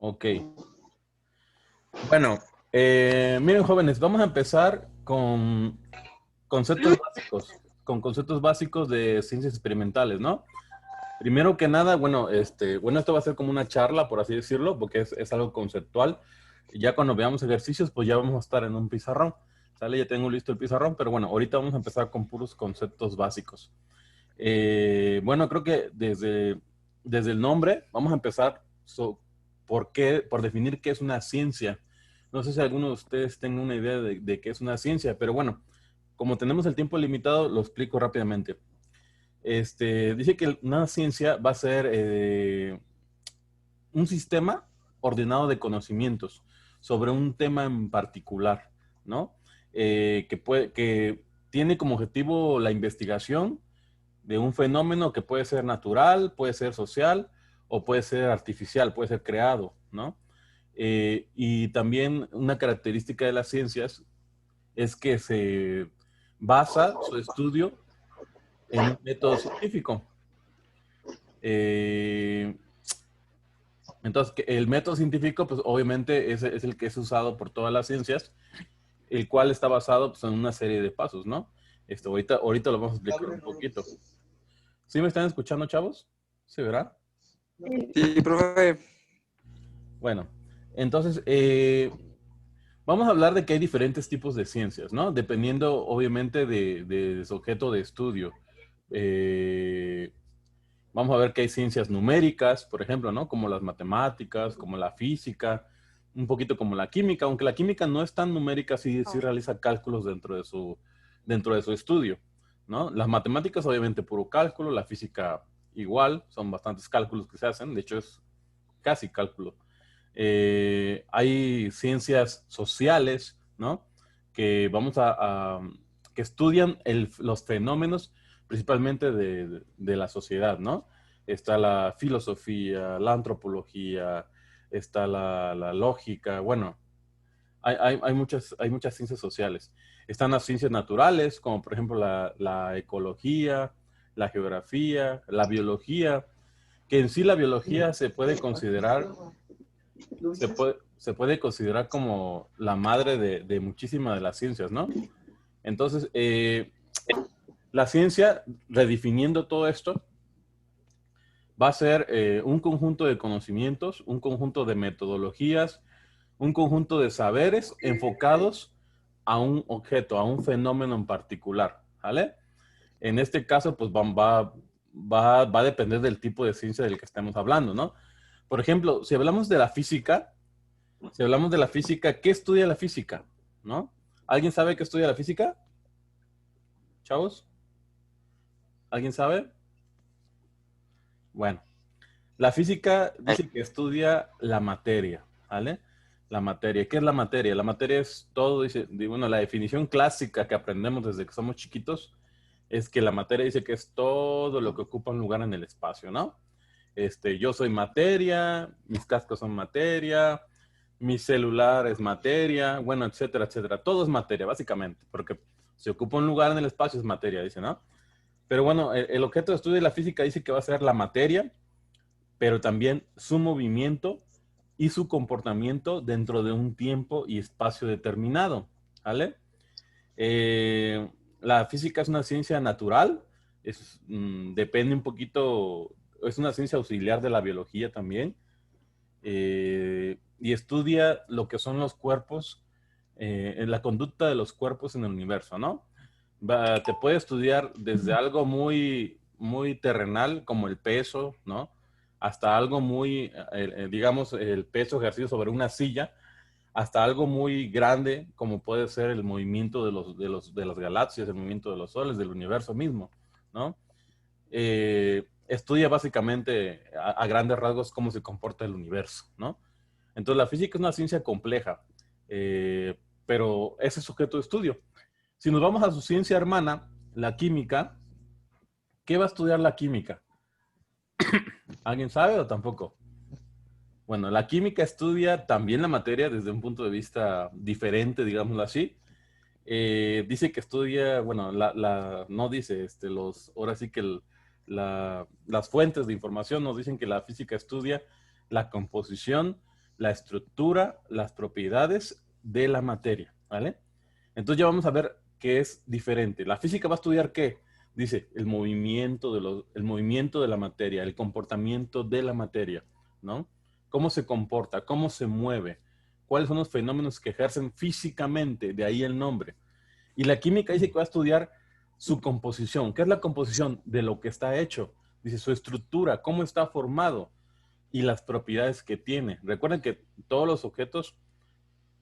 Ok. Bueno, miren jóvenes, vamos a empezar con conceptos básicos, con conceptos básicos de ciencias experimentales, ¿no? Primero que nada, bueno, esto va a ser como una charla, por así decirlo, porque es algo conceptual. Ya cuando veamos ejercicios, pues ya vamos a estar en un pizarrón, ¿sale? Ya tengo listo el pizarrón, pero bueno, ahorita vamos a empezar con puros conceptos básicos. Bueno, creo que desde el nombre vamos a empezar por definir qué es una ciencia. No sé si alguno de ustedes tenga una idea de qué es una ciencia, pero bueno, como tenemos el tiempo limitado, lo explico rápidamente. Dice que una ciencia va a ser un sistema ordenado de conocimientos sobre un tema en particular, ¿no? Que tiene como objetivo la investigación de un fenómeno que puede ser natural, puede ser social o puede ser artificial, puede ser creado, ¿no? Y también una característica de las ciencias es que se basa su estudio en un método científico. Eh, entonces, el método científico, pues obviamente es el que es usado por todas las ciencias, el cual está basado pues, en una serie de pasos, ¿no? Ahorita lo vamos a explicar un poquito. ¿Sí me están escuchando, chavos? ¿Sí, verdad? Sí, profe. Bueno, entonces, vamos a hablar de que hay diferentes tipos de ciencias, ¿no? Dependiendo, obviamente, de su objeto de estudio. Eh, Vamos a ver que hay ciencias numéricas, por ejemplo, ¿no? Como las matemáticas, como la física, un poquito como la química, aunque la química no es tan numérica, sí realiza cálculos dentro de su estudio, ¿no? Las matemáticas, obviamente, puro cálculo, la física igual, son bastantes cálculos que se hacen, de hecho es casi cálculo. Hay ciencias sociales, ¿no? Que que estudian los fenómenos principalmente de la sociedad, ¿no? Está la filosofía, la antropología, está la lógica, bueno, hay muchas ciencias sociales. Están las ciencias naturales, como por ejemplo la ecología, la geografía, la biología, que en sí la biología se puede considerar como la madre de muchísimas de las ciencias, ¿no? Entonces, la ciencia, redefiniendo todo esto, va a ser un conjunto de conocimientos, un conjunto de metodologías, un conjunto de saberes enfocados a un objeto, a un fenómeno en particular, ¿vale? En este caso, pues va a depender del tipo de ciencia del que estemos hablando, ¿no? Por ejemplo, si hablamos de la física, ¿qué estudia la física? ¿No? ¿Alguien sabe qué estudia la física? Chavos, ¿alguien sabe? Bueno, la física dice que estudia la materia, ¿vale? La materia. ¿Qué es la materia? La materia es todo, bueno, la definición clásica que aprendemos desde que somos chiquitos es que la materia dice que es todo lo que ocupa un lugar en el espacio, ¿no? Yo soy materia, mis cascos son materia, mi celular es materia, bueno, etcétera, etcétera. Todo es materia, básicamente, porque si ocupa un lugar en el espacio es materia, dice, ¿no? Pero bueno, el objeto de estudio de la física dice que va a ser la materia, pero también su movimiento y su comportamiento dentro de un tiempo y espacio determinado, ¿vale? La física es una ciencia natural, depende un poquito, es una ciencia auxiliar de la biología también, y estudia lo que son los cuerpos, la conducta de los cuerpos en el universo, ¿no? Te puede estudiar desde algo muy, muy terrenal, como el peso, ¿no? Hasta algo muy, digamos, el peso ejercido sobre una silla, hasta algo muy grande, como puede ser el movimiento de las galaxias, el movimiento de los soles, del universo mismo, ¿no? Estudia básicamente a grandes rasgos cómo se comporta el universo, ¿no? Entonces la física es una ciencia compleja, pero ese es sujeto de estudio. Si nos vamos a su ciencia hermana, la química, ¿qué va a estudiar la química? ¿Alguien sabe o tampoco? Bueno, la química estudia también la materia desde un punto de vista diferente, digámoslo así. Dice que estudia, bueno, no dice, ahora sí que las fuentes de información nos dicen que la física estudia la composición la estructura, las propiedades de la materia, ¿vale? Entonces ya vamos a ver qué es diferente. La física va a estudiar qué. Dice el movimiento de la materia, el comportamiento de la materia, ¿no? Cómo se comporta, cómo se mueve, cuáles son los fenómenos que ejercen físicamente, de ahí el nombre. Y la química dice que va a estudiar su composición. ¿Qué es la composición? De lo que está hecho. Dice su estructura, cómo está formado y las propiedades que tiene. Recuerden que todos los objetos,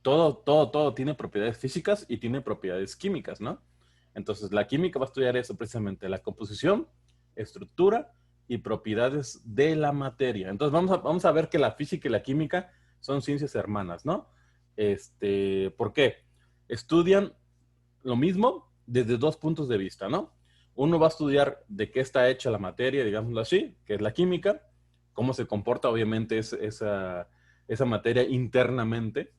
todo tiene propiedades físicas y tiene propiedades químicas, ¿no? Entonces, la química va a estudiar eso precisamente, la composición, estructura y propiedades de la materia. Entonces, vamos a ver que la física y la química son ciencias hermanas, ¿no? ¿Por qué? Estudian lo mismo desde dos puntos de vista, ¿no? Uno va a estudiar de qué está hecha la materia, digámoslo así, que es la química, cómo se comporta obviamente esa materia internamente,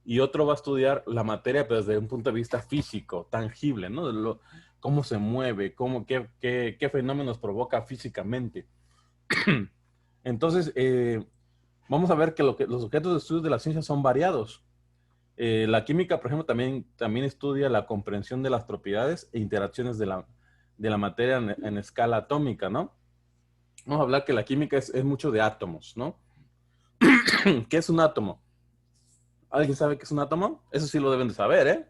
y otro va a estudiar la materia pero desde un punto de vista físico, tangible, ¿no? Cómo se mueve, qué fenómenos provoca físicamente. Entonces, vamos a ver que los objetos de estudio de la ciencia son variados. La química, por ejemplo, también estudia la comprensión de las propiedades e interacciones de la materia en escala atómica, ¿no? Vamos a hablar que la química es mucho de átomos, ¿no? ¿Qué es un átomo? ¿Alguien sabe qué es un átomo? Eso sí lo deben de saber, ¿eh?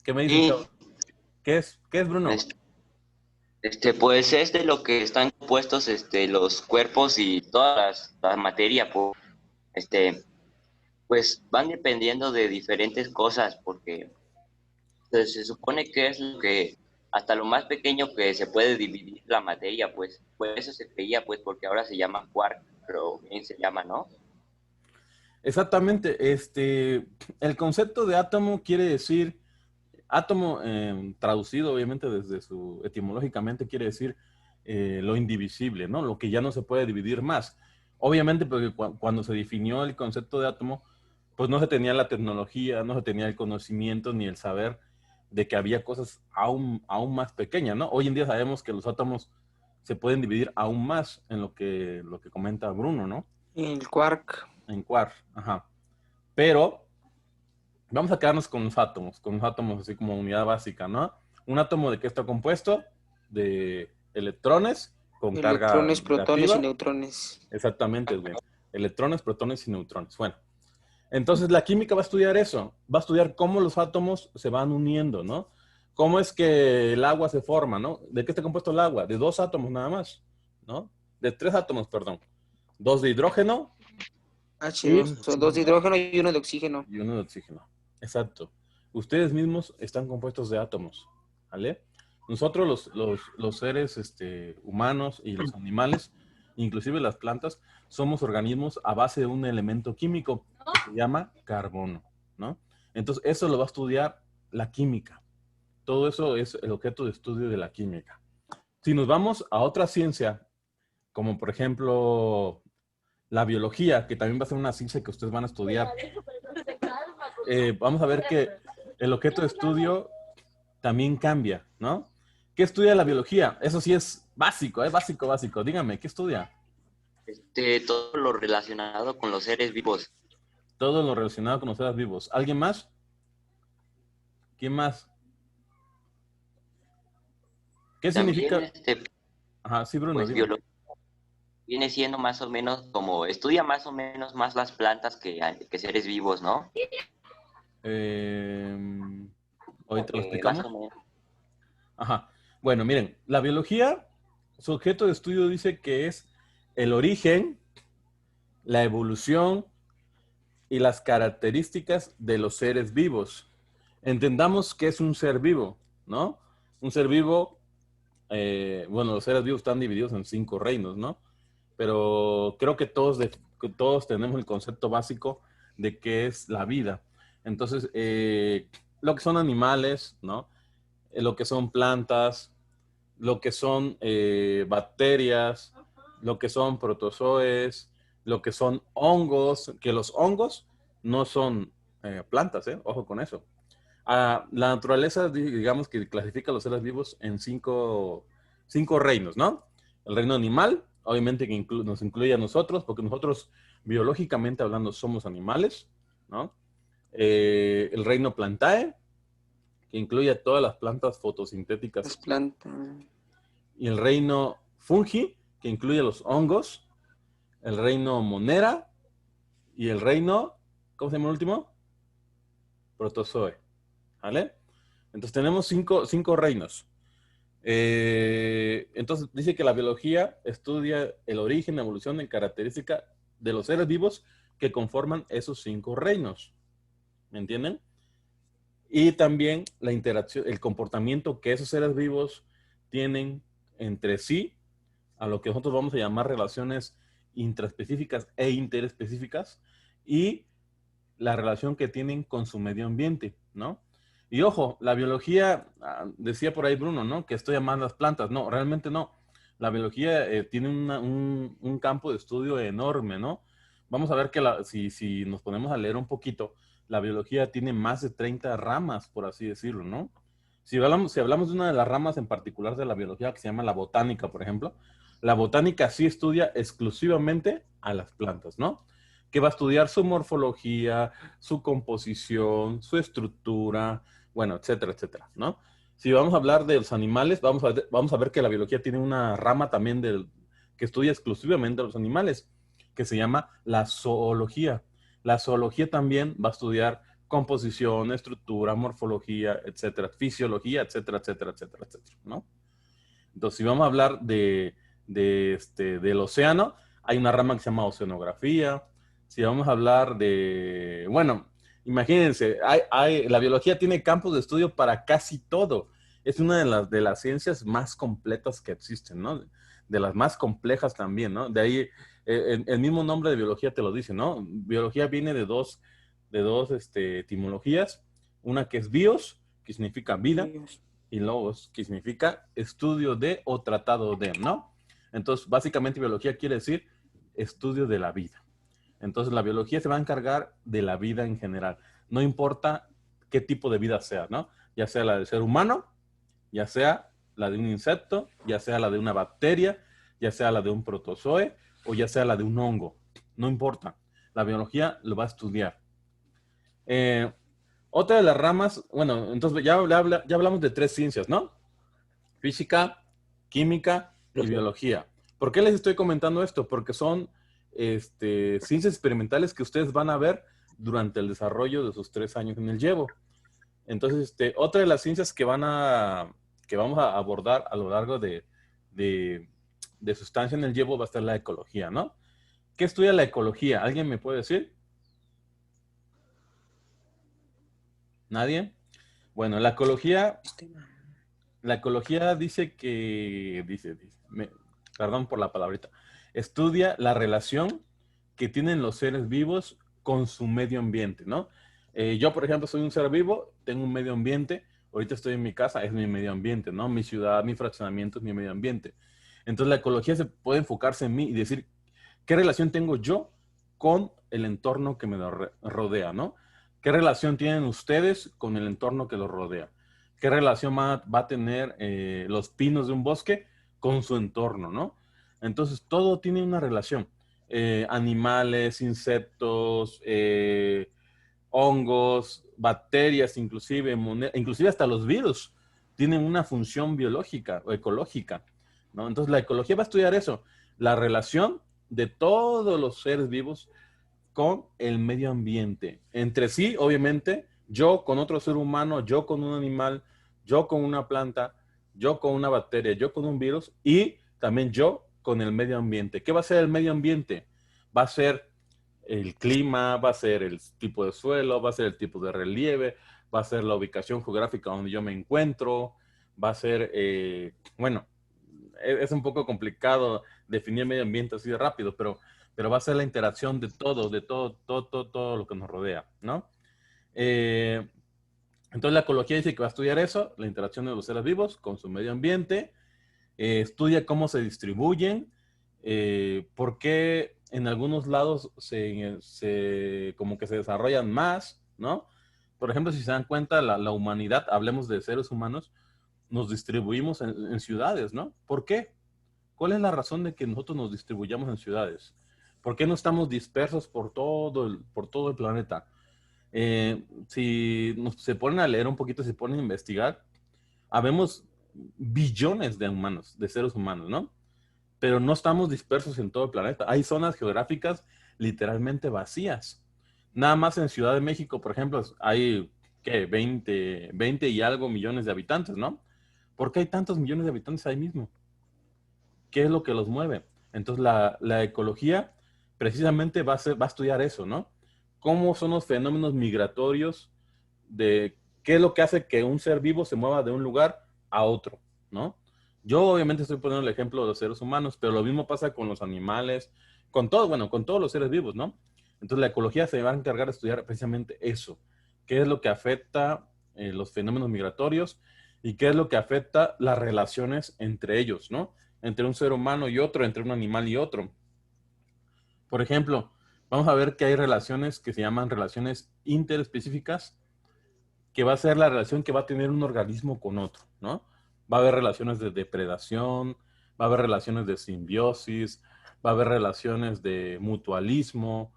¿Qué me dicen, Sí, chavos? ¿Qué es, Bruno? pues es de lo que están compuestos los cuerpos y toda la materia, pues, pues van dependiendo de diferentes cosas, porque pues, se supone que es lo que, hasta lo más pequeño que se puede dividir la materia, pues, por eso se creía, pues, porque ahora se llama quark, pero bien se llama, ¿no? Exactamente. El concepto de átomo quiere decir, átomo traducido obviamente etimológicamente quiere decir lo indivisible, ¿no? Lo que ya no se puede dividir más. Obviamente porque cuando se definió el concepto de átomo, pues no se tenía la tecnología, no se tenía el conocimiento ni el saber de que había cosas aún más pequeñas, ¿no? Hoy en día sabemos que los átomos se pueden dividir aún más en lo que comenta Bruno, ¿no? El quark. En quark, ajá. Pero vamos a quedarnos con los átomos así como unidad básica, ¿no? ¿Un átomo de qué está compuesto? De electrones con carga Electrones, protones y negativa. neutrones. Exactamente, güey. Electrones, protones y neutrones. Bueno, entonces la química va a estudiar eso. Va a estudiar cómo los átomos se van uniendo, ¿no? Cómo es que el agua se forma, ¿no? ¿De qué está compuesto el agua? De dos átomos nada más, ¿no? De tres átomos, perdón. Dos de hidrógeno y H2, son dos de hidrógeno y uno de oxígeno. y uno de oxígeno. Exacto. Ustedes mismos están compuestos de átomos, ¿vale? Nosotros los seres humanos y los animales, inclusive las plantas, somos organismos a base de un elemento químico que se llama carbono, ¿no? Entonces, eso lo va a estudiar la química. Todo eso es el objeto de estudio de la química. Si nos vamos a otra ciencia, como por ejemplo la biología, que también va a ser una ciencia que ustedes van a estudiar, vamos a ver que el objeto de estudio también cambia, ¿no? ¿Qué estudia la biología? Eso sí es básico, básico, básico. Dígame, ¿qué estudia? Todo lo relacionado con los seres vivos. Todo lo relacionado con los seres vivos. ¿Alguien más? ¿Quién más? ¿Qué También, significa? Ajá, sí, Bruno, pues dime. biología viene siendo más o menos como, estudia más o menos más las plantas que seres vivos, ¿no? Eh, Ahorita lo Más explicamos. o menos. Ajá. Bueno, miren, la biología, su objeto de estudio dice que es el origen, la evolución y las características de los seres vivos. Entendamos que es un ser vivo, ¿no? Un ser vivo, bueno, los seres vivos están divididos en 5 reinos, ¿no? Pero creo que todos tenemos el concepto básico de qué es la vida. Entonces, lo que son animales, ¿no? Lo que son plantas, lo que son bacterias, lo que son protozoes, lo que son hongos, que los hongos no son plantas, ojo con eso. La naturaleza, digamos que clasifica a los seres vivos en cinco reinos, ¿no? El reino animal, obviamente que nos incluye a nosotros, porque nosotros, biológicamente hablando, somos animales, ¿no? El reino Plantae, que incluye a todas las plantas fotosintéticas. Las plantas. Y el reino Fungi, que incluye a los hongos. El reino Monera. Y el reino, ¿cómo se llama el último? Protozoe. ¿Vale? Entonces tenemos cinco reinos. Entonces dice que la biología estudia el origen, la evolución y característica de los seres vivos que conforman esos 5 reinos. ¿Me entienden? Y también la interacción, el comportamiento que esos seres vivos tienen entre sí, a lo que nosotros vamos a llamar relaciones intraespecíficas e interespecíficas, y la relación que tienen con su medio ambiente, ¿no? Y ojo, la biología, decía por ahí Bruno, ¿no? Que estudia más las plantas. No, realmente no. La biología tiene un campo de estudio enorme, ¿no? Vamos a ver que si nos ponemos a leer un poquito, la biología tiene más de 30 ramas, por así decirlo, ¿no? Si hablamos de una de las ramas en particular de la biología, que se llama la botánica, por ejemplo, la botánica sí estudia exclusivamente a las plantas, ¿no? Que va a estudiar su morfología, su composición, su estructura, bueno, etcétera, etcétera, ¿no? Si vamos a hablar de los animales, vamos a ver que la biología tiene una rama también que estudia exclusivamente a los animales, que se llama la zoología. La zoología también va a estudiar composición, estructura, morfología, etcétera, fisiología, etcétera, etcétera, etcétera, etcétera, ¿no? Entonces, si vamos a hablar del océano, hay una rama que se llama oceanografía. Si vamos a hablar de, bueno, imagínense, la biología tiene campos de estudio para casi todo. Es una de las ciencias más completas que existen, ¿no? De las más complejas también, ¿no? De ahí, el mismo nombre de biología te lo dice, ¿no? Biología viene de dos etimologías. Una que es bios, que significa vida, y logos, que significa estudio de o tratado de, ¿no? Entonces, básicamente biología quiere decir estudio de la vida. Entonces, la biología se va a encargar de la vida en general. No importa qué tipo de vida sea, ¿no? Ya sea la del ser humano, ya sea la de un insecto, ya sea la de una bacteria, ya sea la de un protozoe o ya sea la de un hongo. No importa. La biología lo va a estudiar. Otra de las ramas, bueno, entonces ya hablamos de 3 ciencias, ¿no? Física, química y biología. ¿Por qué les estoy comentando esto? Porque son ciencias experimentales que ustedes van a ver durante el desarrollo de sus 3 años en el llevo. Entonces, otra de las ciencias que vamos a abordar a lo largo de su estancia en el llevo va a ser la ecología, ¿no? ¿Qué estudia la ecología? ¿Alguien me puede decir? ¿Nadie? Bueno, la ecología dice que, perdón por la palabrita, estudia la relación que tienen los seres vivos con su medio ambiente, ¿no? Yo, por ejemplo, soy un ser vivo, tengo un medio ambiente, ahorita estoy en mi casa, es mi medio ambiente, ¿no? Mi ciudad, mi fraccionamiento es mi medio ambiente. Entonces la ecología se puede enfocarse en mí y decir, ¿qué relación tengo yo con el entorno que me rodea, ¿no? ¿Qué relación tienen ustedes con el entorno que los rodea? ¿Qué relación va a tener los pinos de un bosque con su entorno, ¿no? Entonces, todo tiene una relación. Animales, insectos, hongos, bacterias, inclusive hasta los virus tienen una función biológica o ecológica, ¿no? Entonces, la ecología va a estudiar eso, la relación de todos los seres vivos con el medio ambiente. Entre sí, obviamente, yo con otro ser humano, yo con un animal, yo con una planta, yo con una bacteria, yo con un virus y también yo con el medio ambiente. ¿Qué va a ser el medio ambiente? Va a ser el clima, va a ser el tipo de suelo, va a ser el tipo de relieve, va a ser la ubicación geográfica donde yo me encuentro, va a ser, bueno, es un poco complicado definir medio ambiente así de rápido, pero va a ser la interacción de todo lo que nos rodea, ¿no? Entonces la ecología dice que va a estudiar eso, la interacción de los seres vivos con su medio ambiente, estudia cómo se distribuyen, por qué en algunos lados como que se desarrollan más, ¿no? Por ejemplo, si se dan cuenta, la humanidad, hablemos de seres humanos, nos distribuimos en ciudades, ¿no? ¿Por qué? ¿Cuál es la razón de que nosotros nos distribuyamos en ciudades? ¿Por qué no estamos dispersos por todo el planeta? Si se ponen a leer un poquito, se ponen a investigar, habemos billones de humanos, de seres humanos, ¿no? Pero no estamos dispersos en todo el planeta. Hay zonas geográficas literalmente vacías. Nada más en Ciudad de México, por ejemplo, hay, ¿qué? 20 y algo millones de habitantes, ¿no? ¿Por qué hay tantos millones de habitantes ahí mismo? ¿Qué es lo que los mueve? Entonces, la ecología precisamente va a estudiar eso, ¿no? ¿Cómo son los fenómenos migratorios de qué es lo que hace que un ser vivo se mueva de un lugar a otro, ¿no? Yo obviamente estoy poniendo el ejemplo de los seres humanos, pero lo mismo pasa con los animales, con todo, bueno, con todos los seres vivos, ¿no? Entonces la ecología se va a encargar de estudiar precisamente eso, qué es lo que afecta los fenómenos migratorios y qué es lo que afecta las relaciones entre ellos, ¿no? Entre un ser humano y otro, entre un animal y otro. Por ejemplo, vamos a ver que hay relaciones que se llaman relaciones interespecíficas, que va a ser la relación que va a tener un organismo con otro, ¿no? Va a haber relaciones de depredación, va a haber relaciones de simbiosis, va a haber relaciones de mutualismo,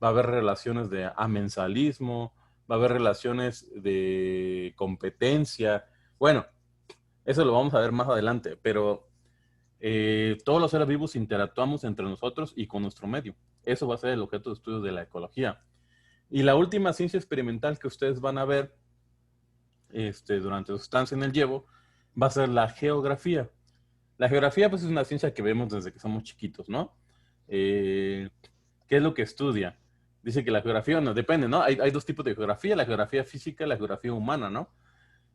va a haber relaciones de amensalismo, va a haber relaciones de competencia. Bueno, eso lo vamos a ver más adelante, pero todos los seres vivos interactuamos entre nosotros y con nuestro medio. Eso va a ser el objeto de estudio de la ecología. Y la última ciencia experimental que ustedes van a ver durante su estancia en el Llevo va a ser la geografía. La geografía pues es una ciencia que vemos desde que somos chiquitos, ¿no? ¿Qué es lo que estudia? Dice que la geografía, no, depende, ¿no? Hay dos tipos de geografía, la geografía física y la geografía humana, ¿no?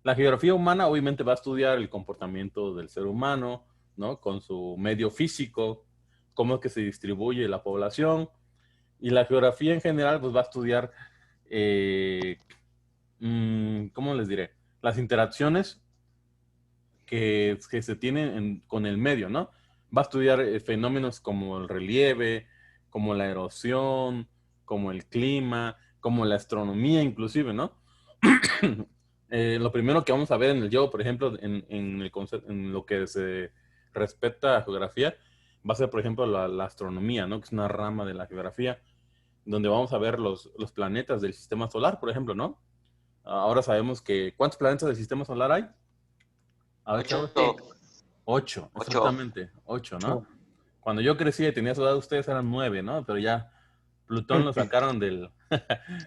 La geografía humana obviamente va a estudiar el comportamiento del ser humano, ¿no? Con su medio físico, cómo es que se distribuye la población. Y la geografía en general pues va a estudiar, ¿cómo les diré? Las interacciones que se tienen con el medio, ¿no? Va a estudiar fenómenos como el relieve, como la erosión, como el clima, como la astronomía inclusive, ¿no? Lo primero que vamos a ver en el Llevo, por ejemplo, en lo que se respecta a geografía, va a ser, por ejemplo, la astronomía, ¿no? Que es una rama de la geografía, donde vamos a ver los planetas del sistema solar, por ejemplo, ¿no? Ahora sabemos que, ¿cuántos planetas del sistema solar hay? A ver, chavos. 8. 8, 8. exactamente, 8, ¿no? Cuando yo crecí y tenía su edad, ustedes eran 9, ¿no? Pero ya Plutón lo sacaron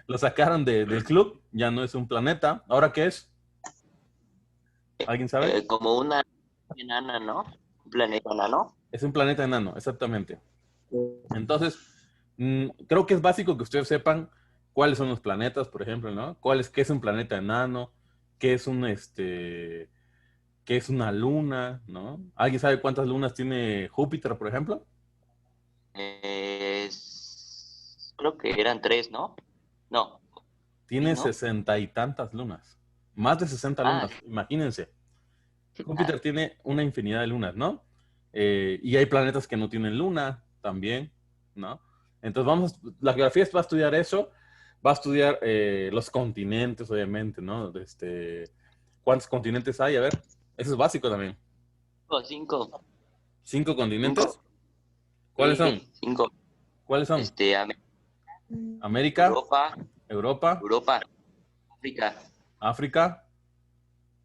lo sacaron del club, ya no es un planeta. ¿Ahora qué es? ¿Alguien sabe? Como una enana, ¿no? Un planeta enano. Es un planeta enano, exactamente. Entonces, creo que es básico que ustedes sepan cuáles son los planetas, por ejemplo, ¿no? ¿Qué es un planeta enano? ¿Qué es qué es una luna, ¿no? ¿Alguien sabe cuántas lunas tiene Júpiter, por ejemplo? Creo que eran 3, ¿no? No. Tiene ¿No? 60 y tantas lunas. Más de 60 lunas, imagínense. Júpiter tiene una infinidad de lunas, ¿no? Y hay planetas que no tienen luna también, ¿no? Entonces la geografía va a estudiar eso, va a estudiar los continentes, obviamente, ¿no? ¿Cuántos continentes hay? A ver, eso es básico también. 5. ¿5 continentes? 5. ¿Cuáles son? 5. ¿Cuáles son? América, Europa, África.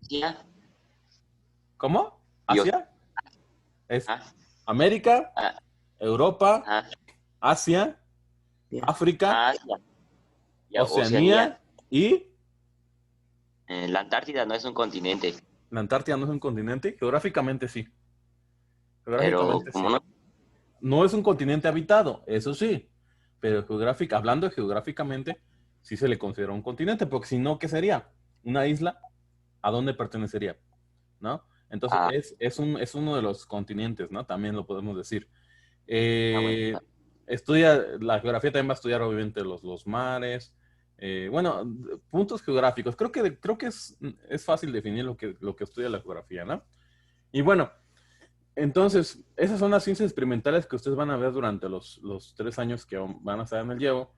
Asia. ¿Cómo? ¿Asia? Es América, Europa, Asia, África, Oceanía y... La Antártida no es un continente. La Antártida no es un continente, geográficamente sí. Pero como sí. No es un continente habitado, eso sí. Pero hablando geográficamente, sí se le considera un continente, porque si no, ¿qué sería? ¿Una isla? ¿A dónde pertenecería? ¿No? Entonces es uno de los continentes, ¿no? También lo podemos decir. La geografía también va a estudiar obviamente los mares. Bueno, puntos geográficos. Creo que es fácil definir lo que estudia la geografía, ¿no? Y bueno, entonces, esas son las ciencias experimentales que ustedes van a ver durante los 3 años que van a estar en el Llevo,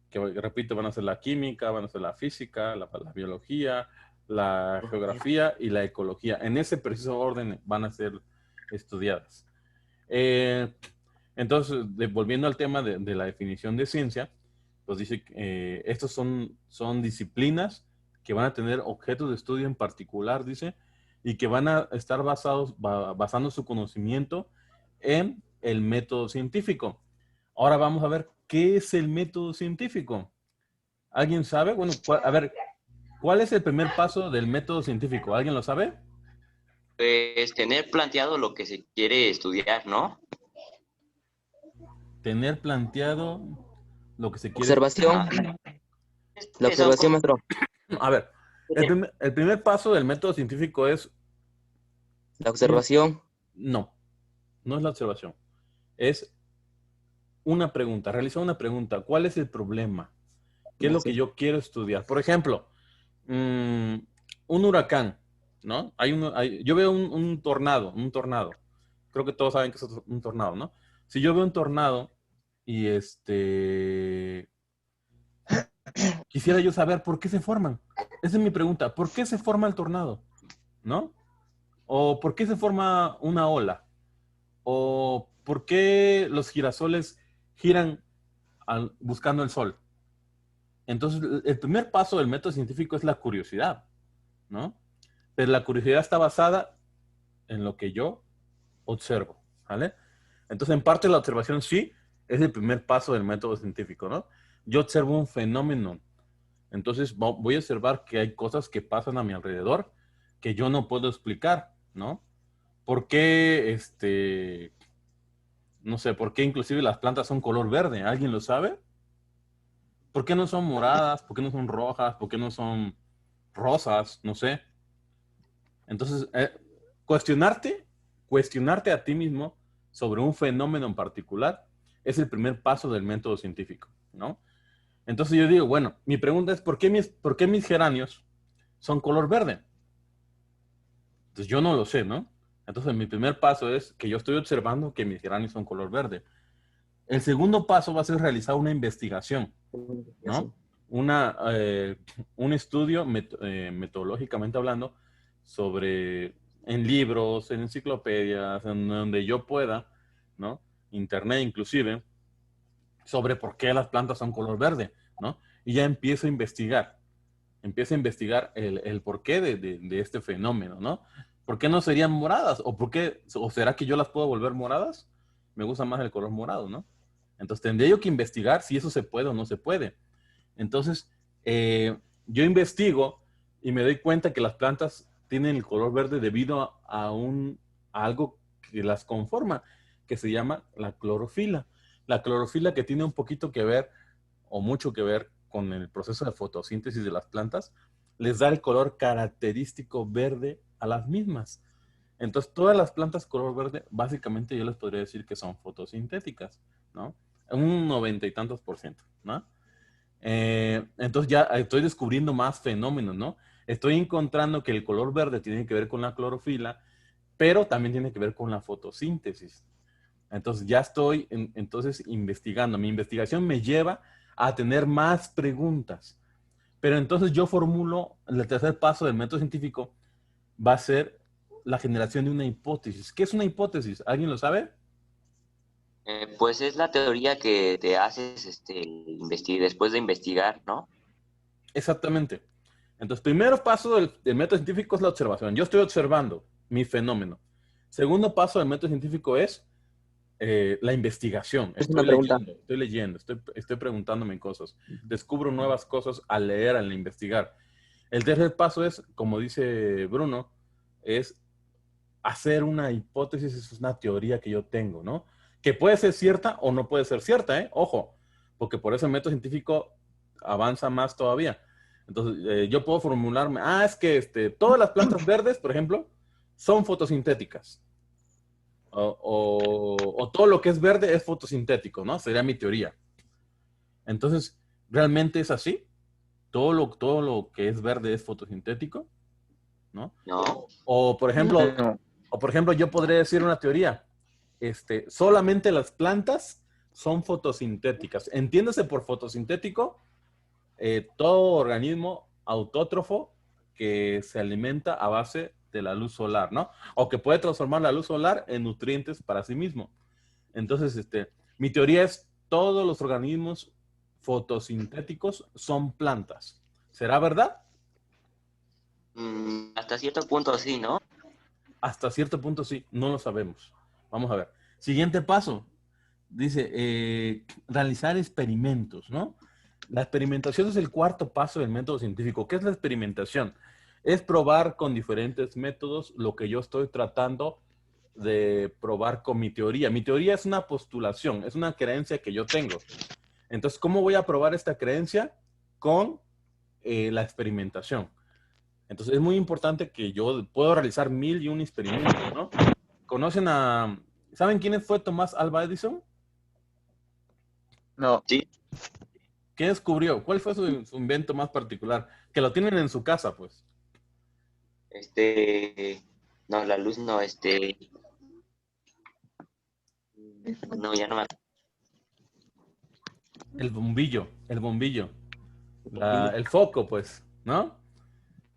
que repito, van a ser la química, van a ser la física, la biología, la geografía y la ecología. En ese preciso orden van a ser estudiadas. Entonces, volviendo al tema de la definición de ciencia, pues dice que estos son disciplinas que van a tener objetos de estudio en particular, dice, y que van a estar basando su conocimiento en el método científico. Ahora vamos a ver qué es el método científico. ¿Alguien sabe? Bueno, a ver, ¿cuál es el primer paso del método científico? ¿Alguien lo sabe? Pues tener planteado lo que se quiere estudiar, ¿no? Tener planteado lo que se quiere. Observación. Ah, La observación, maestro. A ver, el primer paso del método científico es... La observación. No, no es la observación. Es una pregunta, realizar una pregunta. ¿Cuál es el problema? ¿Qué es lo que yo quiero estudiar? Por ejemplo, un huracán, ¿no? Yo veo un tornado. Creo que todos saben que es un tornado, ¿no? Si yo veo un tornado y quisiera yo saber por qué se forman. Esa es mi pregunta. ¿Por qué se forma el tornado? ¿No? ¿O por qué se forma una ola? ¿O por qué los girasoles giran buscando el sol? Entonces, el primer paso del método científico es la curiosidad, ¿no? Pero la curiosidad está basada en lo que yo observo, ¿vale? Entonces, en parte la observación sí es el primer paso del método científico, ¿no? Yo observo un fenómeno. Entonces, voy a observar que hay cosas que pasan a mi alrededor que yo no puedo explicar, ¿no? ¿Por qué, no sé, por qué inclusive las plantas son color verde? ¿Alguien lo sabe? ¿Por qué no son moradas? ¿Por qué no son rojas? ¿Por qué no son rosas? No sé. Entonces, cuestionarte a ti mismo sobre un fenómeno en particular es el primer paso del método científico, ¿no? Entonces yo digo, bueno, mi pregunta es, ¿por qué mis geranios son color verde? Entonces yo no lo sé, ¿no? Entonces mi primer paso es que yo estoy observando que mis geranios son color verde. El segundo paso va a ser realizar una investigación, ¿no? Un estudio metodológicamente hablando en libros, en enciclopedias, en donde yo pueda, ¿no? Internet inclusive, sobre por qué las plantas son color verde, ¿no? Y ya empiezo a investigar el porqué de este fenómeno, ¿no? ¿Por qué no serían moradas? ¿O será que yo las puedo volver moradas? Me gusta más el color morado, ¿no? Entonces tendría yo que investigar si eso se puede o no se puede. Entonces, yo investigo y me doy cuenta que las plantas tienen el color verde debido a algo que las conforma, que se llama la clorofila. La clorofila que tiene un poquito que ver o mucho que ver con el proceso de fotosíntesis de las plantas, les da el color característico verde a las mismas. Entonces, todas las plantas color verde, básicamente yo les podría decir que son fotosintéticas, ¿no? Un 90 y tantos %, ¿no? Entonces ya estoy descubriendo más fenómenos, ¿no? Estoy encontrando que el color verde tiene que ver con la clorofila, pero también tiene que ver con la fotosíntesis. Entonces ya estoy investigando. Mi investigación me lleva a tener más preguntas. Pero entonces yo formulo, el tercer paso del método científico va a ser la generación de una hipótesis. ¿Qué es una hipótesis? ¿Alguien lo sabe? Pues es la teoría que te haces después de investigar, ¿no? Exactamente. Entonces, primer paso del método científico es la observación. Yo estoy observando mi fenómeno. Segundo paso del método científico es la investigación. Es una pregunta. Estoy preguntándome cosas. Descubro nuevas cosas al leer, al investigar. El tercer paso es, como dice Bruno, es hacer una hipótesis, es una teoría que yo tengo, ¿no? Que puede ser cierta o no puede ser cierta, ¿eh? Ojo, porque por eso el método científico avanza más todavía. Entonces, yo puedo formularme, es que todas las plantas verdes, por ejemplo, son fotosintéticas. O todo lo que es verde es fotosintético, ¿no? Sería mi teoría. Entonces, ¿realmente es así? ¿Todo lo que es verde es fotosintético? ¿No? No. O por ejemplo, yo podría decir una teoría. Solamente las plantas son fotosintéticas. Entiéndase por fotosintético todo organismo autótrofo que se alimenta a base de la luz solar, ¿no? O que puede transformar la luz solar en nutrientes para sí mismo. Entonces, mi teoría es todos los organismos fotosintéticos son plantas. ¿Será verdad? Hasta cierto punto sí, ¿no? Hasta cierto punto sí, no lo sabemos. Vamos a ver. Siguiente paso. Dice, realizar experimentos, ¿no? La experimentación es el cuarto paso del método científico. ¿Qué es la experimentación? Es probar con diferentes métodos lo que yo estoy tratando de probar con mi teoría. Mi teoría es una postulación, es una creencia que yo tengo. Entonces, ¿cómo voy a probar esta creencia? Con la experimentación. Entonces, es muy importante que yo puedo realizar 1001 experimentos, ¿no? ¿Conocen a... ¿Saben quién fue Tomás Alva Edison? No. Sí. ¿Qué descubrió? ¿Cuál fue su invento más particular? Que lo tienen en su casa, pues. No, la luz no, no, ya no me El bombillo, el bombillo. El foco, pues, ¿no?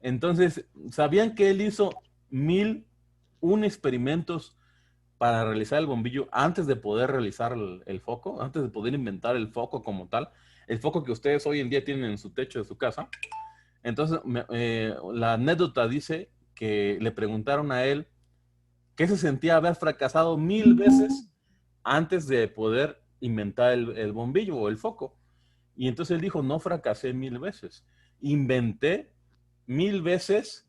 Entonces, ¿sabían que él hizo 1001 experimentos para realizar el bombillo antes de poder realizar el foco? Antes de poder inventar el foco como tal. El foco que ustedes hoy en día tienen en su techo de su casa. Entonces, la anécdota dice que le preguntaron a él qué se sentía haber fracasado 1000 veces antes de poder inventar el bombillo o el foco. Y entonces él dijo, no fracasé 1000 veces. Inventé 1000 veces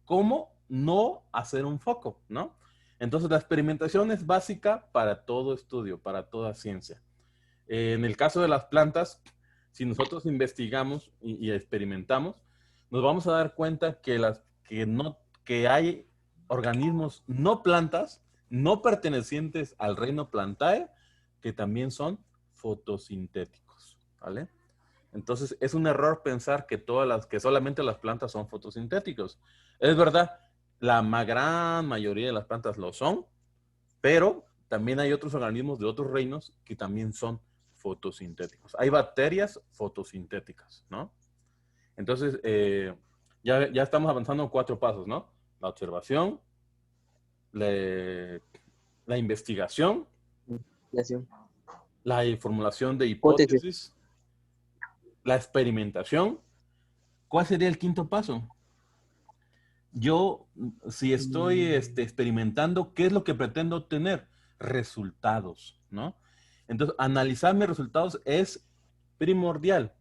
cómo no hacer un foco, ¿no? Entonces la experimentación es básica para todo estudio, para toda ciencia. En el caso de las plantas, si nosotros investigamos y experimentamos, nos vamos a dar cuenta que hay organismos no plantas, no pertenecientes al reino Plantae, que también son fotosintéticos, ¿vale? Entonces, es un error pensar que solamente las plantas son fotosintéticos. Es verdad, la gran mayoría de las plantas lo son, pero también hay otros organismos de otros reinos que también son fotosintéticos. Hay bacterias fotosintéticas, ¿no? Entonces, ya estamos avanzando en 4 pasos, ¿no? La observación, la investigación, la formulación de hipótesis, la experimentación. ¿Cuál sería el 5º paso? Yo, si estoy experimentando, ¿qué es lo que pretendo obtener? Resultados, ¿no? Entonces, analizar mis resultados es primordial.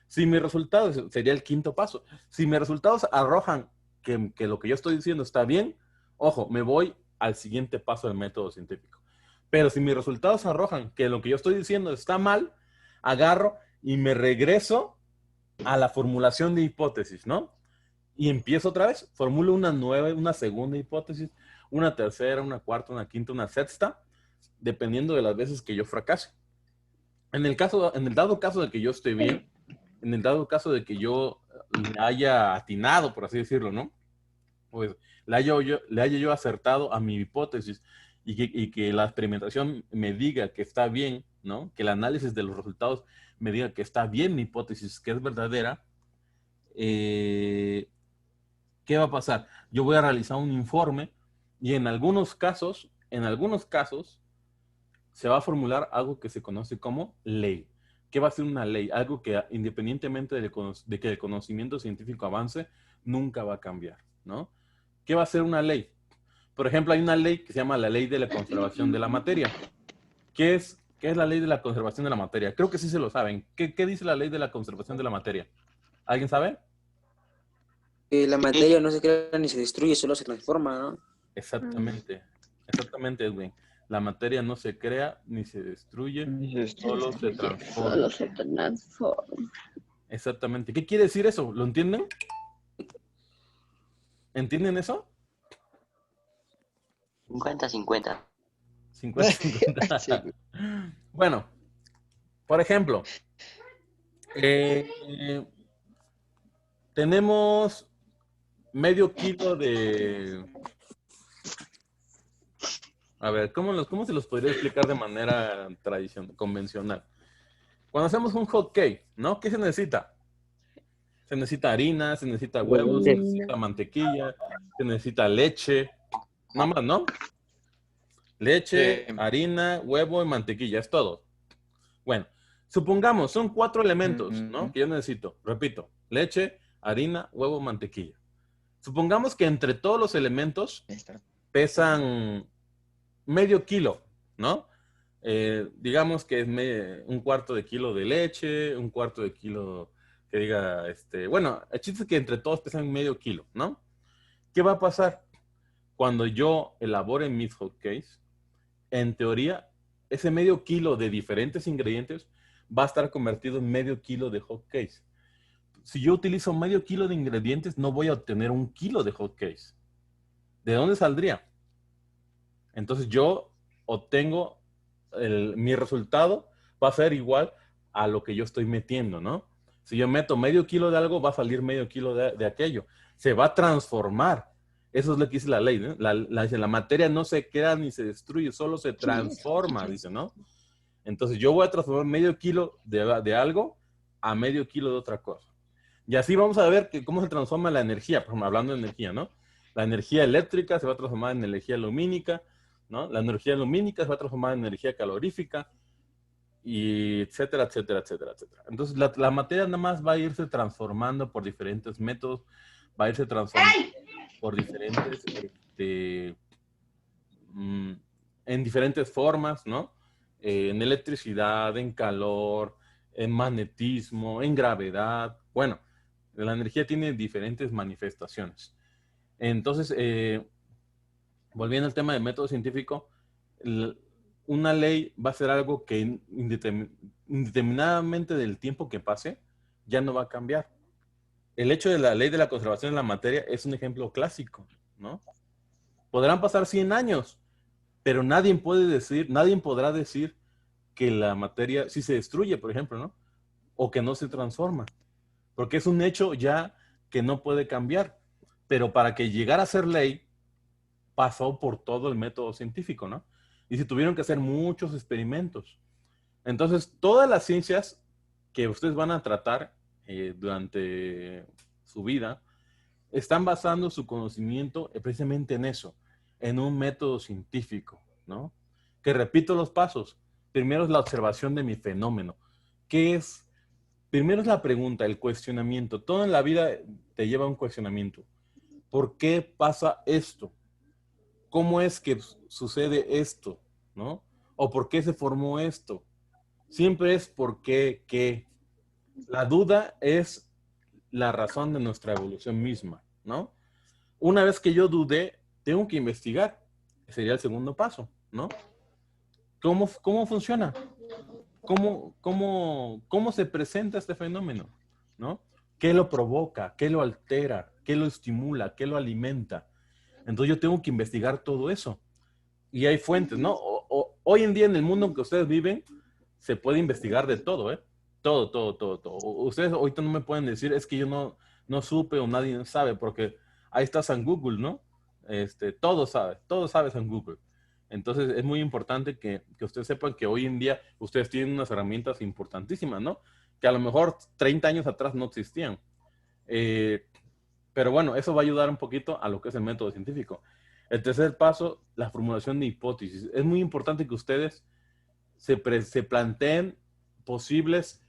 Si mis resultados, sería el 5º paso, si mis resultados arrojan que lo que yo estoy diciendo está bien, ojo, me voy al siguiente paso del método científico. Pero si mis resultados arrojan que lo que yo estoy diciendo está mal, agarro y me regreso a la formulación de hipótesis, ¿no? Y empiezo otra vez, formulo una segunda hipótesis, una tercera, una cuarta, una quinta, una sexta, dependiendo de las veces que yo fracase. En el dado caso de que yo esté bien, en el dado caso de que yo le haya atinado, por así decirlo, ¿no? Pues le haya yo acertado a mi hipótesis y que la experimentación me diga que está bien, ¿no? Que el análisis de los resultados me diga que está bien mi hipótesis, que es verdadera. ¿Qué va a pasar? Yo voy a realizar un informe y en algunos casos, se va a formular algo que se conoce como ley. ¿Qué va a ser una ley? Algo que independientemente de que el conocimiento científico avance, nunca va a cambiar, ¿no? ¿Qué va a ser una ley? Por ejemplo, hay una ley que se llama la ley de la conservación de la materia. ¿Qué es la ley de la conservación de la materia? Creo que sí se lo saben. ¿Qué dice la ley de la conservación de la materia? ¿Alguien sabe? La materia no se crea ni se destruye, solo se transforma, ¿no? Exactamente, Edwin. La materia no se crea ni se destruye, solo se transforma. Solo se transforma. Exactamente. ¿Qué quiere decir eso? ¿Lo entienden? ¿Entienden eso? 50-50. 50-50. Sí. Bueno, por ejemplo, tenemos medio kilo de... A ver, ¿cómo se los podría explicar de manera convencional? Cuando hacemos un hot cake, ¿no? ¿Qué se necesita? Se necesita harina, se necesita huevos, se necesita mantequilla, se necesita leche, Nada más, ¿no? Leche, Sí. harina, huevo y mantequilla, es todo. Bueno, supongamos, son 4 elementos, ¿no? Que yo necesito. Repito, leche, harina, huevo, mantequilla. Supongamos que entre todos los elementos pesan medio kilo, ¿no? Digamos que es un cuarto de kilo de leche, un cuarto de kilo que diga, bueno, el chiste es que entre todos pesan medio kilo, ¿no? ¿Qué va a pasar? Cuando yo elabore mis hotcakes, en teoría, ese medio kilo de diferentes ingredientes va a estar convertido en medio kilo de hotcakes. Si yo utilizo medio kilo de ingredientes, no voy a obtener 1 kilo de hotcakes. ¿De dónde saldría? Entonces yo obtengo, mi resultado va a ser igual a lo que yo estoy metiendo, ¿no? Si yo meto medio kilo de algo, va a salir medio kilo de aquello. Se va a transformar. Eso es lo que dice la ley, ¿no? La materia no se crea ni se destruye, solo se transforma, dice, ¿no? Entonces yo voy a transformar medio kilo de algo a medio kilo de otra cosa. Y así vamos a ver cómo se transforma la energía, por ejemplo, hablando de energía, ¿no? La energía eléctrica se va a transformar en energía lumínica, ¿no? La energía lumínica se va a transformar en energía calorífica, y etcétera, etcétera, etcétera, etcétera. Entonces la materia nada más va a irse transformando por diferentes métodos, va a irse transformando por diferentes, en diferentes formas, ¿no? En electricidad, en calor, en magnetismo, en gravedad. Bueno, la energía tiene diferentes manifestaciones. Entonces, volviendo al tema del método científico, una ley va a ser algo que indeterminadamente del tiempo que pase, ya no va a cambiar. El hecho de la ley de la conservación de la materia es un ejemplo clásico, ¿no? Podrán pasar 100 años, pero nadie podrá decir que la materia sí se destruye, por ejemplo, ¿no? O que no se transforma, porque es un hecho ya que no puede cambiar. Pero para que llegara a ser ley, pasó por todo el método científico, ¿no? Y se tuvieron que hacer muchos experimentos. Entonces, todas las ciencias que ustedes van a tratar durante su vida están basando su conocimiento precisamente en eso, en un método científico, ¿no? Que repito los pasos. Primero es la observación de mi fenómeno. ¿Qué es? Primero es la pregunta, el cuestionamiento. Todo en la vida te lleva a un cuestionamiento. ¿Por qué pasa esto? ¿Cómo es que sucede esto? ¿No? ¿O por qué se formó esto? Siempre es por qué, qué. La duda es la razón de nuestra evolución misma, ¿no? Una vez que yo dudé, tengo que investigar. Sería el segundo paso, ¿no? ¿Cómo funciona? ¿Cómo se presenta este fenómeno? ¿No? ¿Qué lo provoca? ¿Qué lo altera? ¿Qué lo estimula? ¿Qué lo alimenta? Entonces yo tengo que investigar todo eso. Y hay fuentes, ¿no? Hoy en día en el mundo en que ustedes viven, se puede investigar de todo, ¿eh? Todo, todo, todo, todo. Ustedes ahorita no me pueden decir, es que yo no supe o nadie sabe, porque ahí está San Google, ¿no? Todo sabe San Google. Entonces es muy importante que ustedes sepan que hoy en día ustedes tienen unas herramientas importantísimas, ¿no? Que a lo mejor 30 años atrás no existían. Pero bueno, eso va a ayudar un poquito a lo que es el método científico. El tercer paso, la formulación de hipótesis. Es muy importante que ustedes se planteen posibles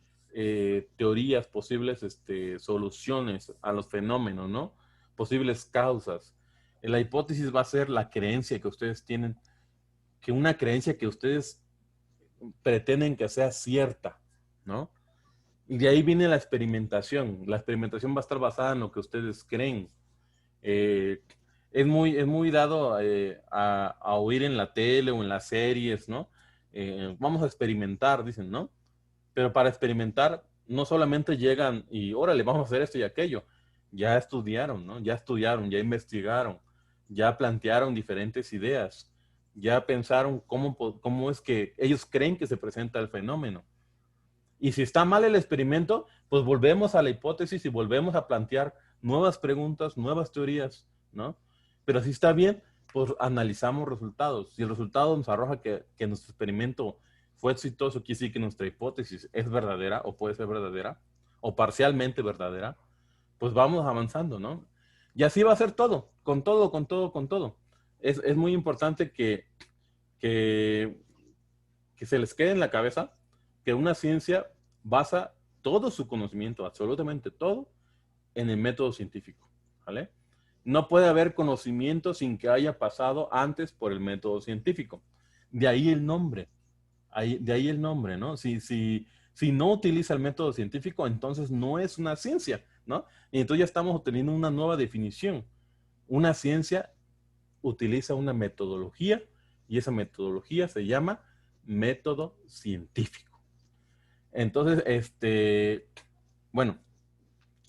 teorías, posibles soluciones a los fenómenos, ¿no? Posibles causas. La hipótesis va a ser la creencia que ustedes tienen, que una creencia que ustedes pretenden que sea cierta, ¿no? Y de ahí viene la experimentación. La experimentación va a estar basada en lo que ustedes creen. Es muy dado a oír en la tele o en las series, ¿no? Vamos a experimentar, dicen, ¿no? Pero para experimentar no solamente llegan y, órale, vamos a hacer esto y aquello. Ya estudiaron, ¿no? Ya estudiaron, ya investigaron, ya plantearon diferentes ideas, ya pensaron cómo es que ellos creen que se presenta el fenómeno. Y si está mal el experimento, pues volvemos a la hipótesis y volvemos a plantear nuevas preguntas, nuevas teorías, ¿no? Pero si está bien, pues analizamos resultados. Si el resultado nos arroja que nuestro experimento fue exitoso, quiere decir que nuestra hipótesis es verdadera o puede ser verdadera o parcialmente verdadera, pues vamos avanzando, ¿no? Y así va a ser todo, con todo, con todo, con todo. es muy importante que se les quede en la cabeza que una ciencia basa todo su conocimiento, absolutamente todo, en el método científico, ¿vale? No puede haber conocimiento sin que haya pasado antes por el método científico. De ahí el nombre. De ahí el nombre, ¿no? Si no utiliza el método científico, entonces no es una ciencia, ¿no? Y entonces ya estamos obteniendo una nueva definición. Una ciencia utiliza una metodología y esa metodología se llama método científico. Entonces, bueno,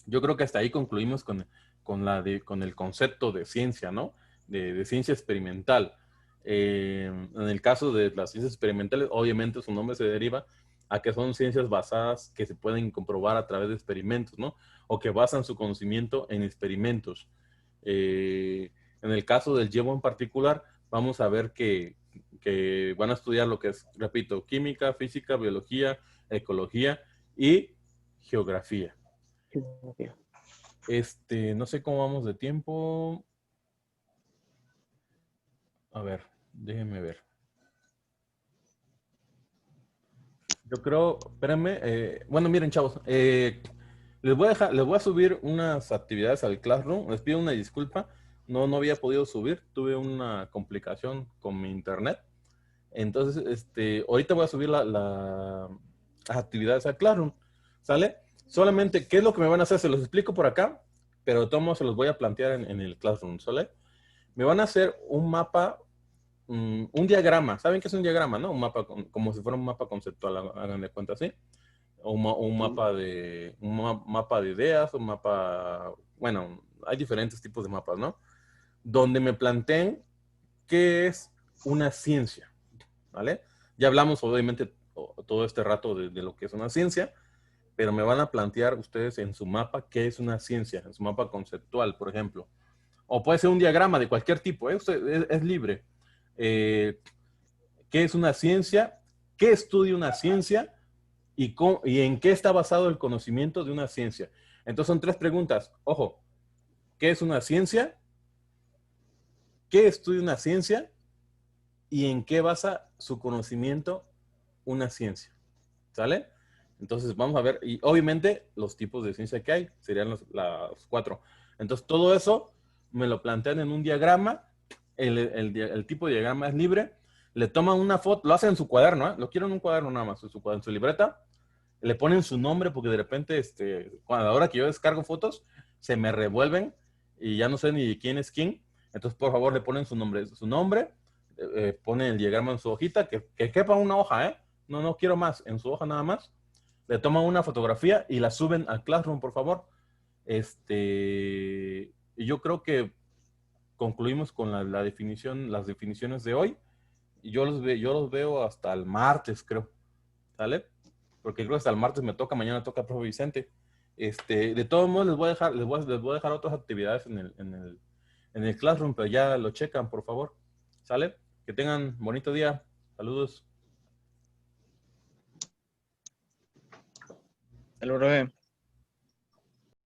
yo creo que hasta ahí concluimos con el concepto de ciencia, ¿no? De ciencia experimental. En el caso de las ciencias experimentales, obviamente su nombre se deriva a que son ciencias basadas que se pueden comprobar a través de experimentos, ¿no? O que basan su conocimiento en experimentos. En el caso del llevo en particular, vamos a ver que van a estudiar lo que es, repito, química, física, biología, ecología y geografía. No sé cómo vamos de tiempo. A ver, déjenme ver. Yo creo, espérenme. Bueno, miren, chavos. Les voy a subir unas actividades al Classroom. Les pido una disculpa. No había podido subir. Tuve una complicación con mi internet. Entonces, ahorita voy a subir las actividades al Classroom. ¿Sale? Solamente, ¿qué es lo que me van a hacer? Se los explico por acá, pero de todos modos se los voy a plantear en el Classroom, ¿sale? Me van a hacer un mapa, un diagrama. ¿Saben qué es un diagrama, no? Un mapa, como si fuera un mapa conceptual, hagan de cuenta, ¿sí? O un mapa de ideas, un mapa, bueno, hay diferentes tipos de mapas, ¿no? Donde me planteen qué es una ciencia, ¿vale? Ya hablamos, obviamente, todo este rato de lo que es una ciencia, pero me van a plantear ustedes en su mapa qué es una ciencia, en su mapa conceptual, por ejemplo. O puede ser un diagrama de cualquier tipo, es libre. ¿Qué es una ciencia? ¿Qué estudia una ciencia? ¿Y en qué está basado el conocimiento de una ciencia? Entonces son 3 preguntas. Ojo, ¿qué es una ciencia? ¿Qué estudia una ciencia? ¿Y en qué basa su conocimiento una ciencia? ¿Sale? Entonces vamos a ver, y obviamente los tipos de ciencia que hay, serían las 4. Entonces todo eso me lo plantean en un diagrama, el tipo de diagrama es libre, le toman una foto, lo hacen en su cuaderno, ¿eh? Lo quiero en un cuaderno nada más, en su libreta, le ponen su nombre porque de repente, a la hora que yo descargo fotos, se me revuelven y ya no sé ni quién es quién. Entonces, por favor, le ponen su nombre, ponen el diagrama en su hojita, que quepa una hoja, ¿eh? No quiero más, en su hoja nada más. Le toman una fotografía y la suben al Classroom, por favor. Y yo creo que concluimos con las definiciones de hoy. Y yo los veo hasta el martes, creo. ¿Sale? Porque creo que hasta el martes me toca, mañana toca el profe Vicente. De todos modos, les voy a dejar otras actividades en el Classroom, pero ya lo checan, por favor. ¿Sale? Que tengan bonito día. Saludos. El profe.